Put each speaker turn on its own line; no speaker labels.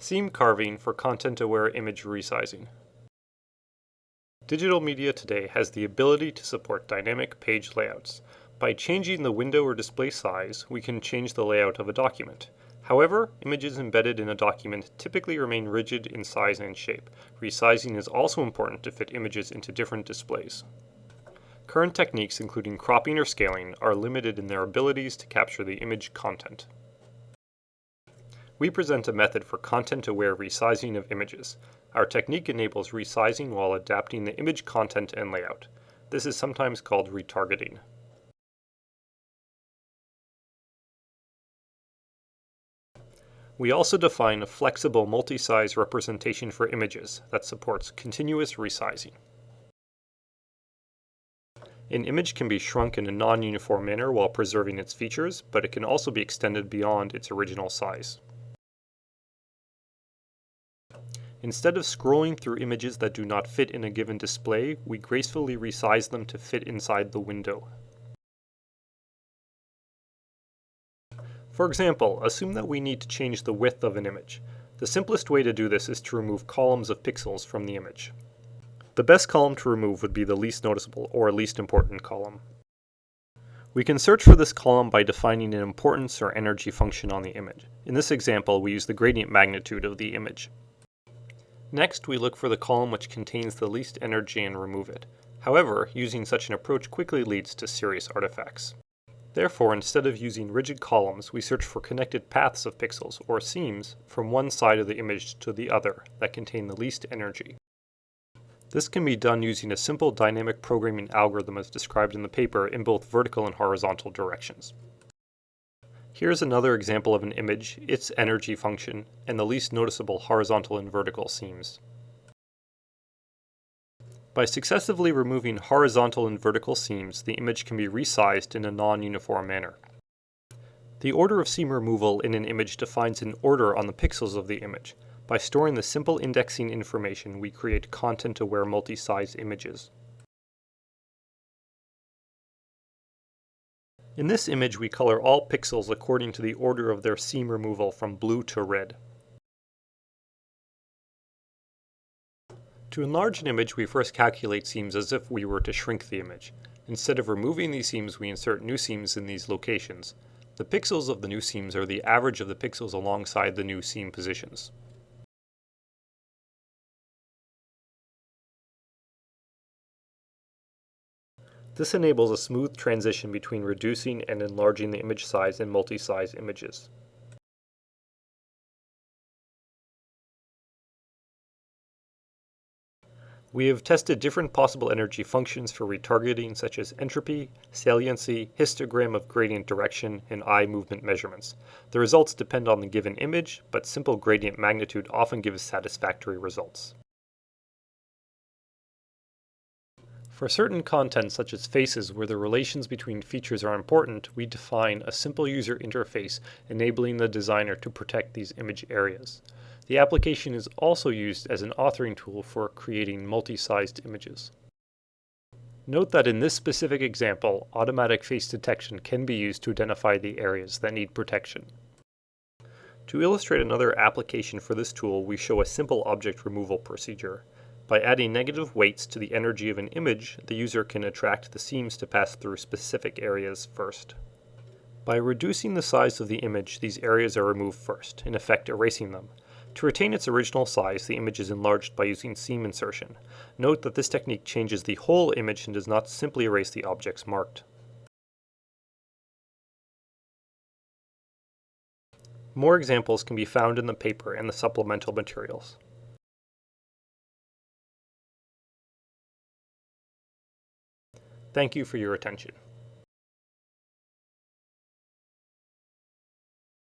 Seam carving for content-aware image resizing. Digital media today has the ability to support dynamic page layouts. By changing the window or display size, we can change the layout of a document. However, images embedded in a document typically remain rigid in size and shape. Resizing is also important to fit images into different displays. Current techniques, including cropping or scaling, are limited in their abilities to capture the image content. We present a method for content-aware resizing of images. Our technique enables resizing while adapting the image content and layout. This is sometimes called retargeting. We also define a flexible multi-size representation for images that supports continuous resizing. An image can be shrunk in a non-uniform manner while preserving its features, but it can also be extended beyond its original size. Instead of scrolling through images that do not fit in a given display, we gracefully resize them to fit inside the window. For example, assume that we need to change the width of an image. The simplest way to do this is to remove columns of pixels from the image. The best column to remove would be the least noticeable or least important column. We can search for this column by defining an importance or energy function on the image. In this example, we use the gradient magnitude of the image. Next, we look for the column which contains the least energy and remove it. However, using such an approach quickly leads to serious artifacts. Therefore, instead of using rigid columns, we search for connected paths of pixels, or seams, from one side of the image to the other that contain the least energy. This can be done using a simple dynamic programming algorithm as described in the paper in both vertical and horizontal directions. Here's another example of an image, its energy function, and the least noticeable horizontal and vertical seams. By successively removing horizontal and vertical seams, the image can be resized in a non-uniform manner. The order of seam removal in an image defines an order on the pixels of the image. By storing the simple indexing information, we create content-aware multi-size images. In this image, we color all pixels according to the order of their seam removal from blue to red. To enlarge an image, we first calculate seams as if we were to shrink the image. Instead of removing these seams, we insert new seams in these locations. The pixels of the new seams are the average of the pixels alongside the new seam positions. This enables a smooth transition between reducing and enlarging the image size in multi-size images. We have tested different possible energy functions for retargeting, such as entropy, saliency, histogram of gradient direction, and eye movement measurements. The results depend on the given image, but simple gradient magnitude often gives satisfactory results. For certain content, such as faces, where the relations between features are important, we define a simple user interface enabling the designer to protect these image areas. The application is also used as an authoring tool for creating multi-sized images. Note that in this specific example, automatic face detection can be used to identify the areas that need protection. To illustrate another application for this tool, we show a simple object removal procedure. By adding negative weights to the energy of an image, the user can attract the seams to pass through specific areas first. By reducing the size of the image, these areas are removed first, in effect erasing them. To retain its original size, the image is enlarged by using seam insertion. Note that this technique changes the whole image and does not simply erase the objects marked. More examples can be found in the paper and the supplemental materials. Thank you for your attention.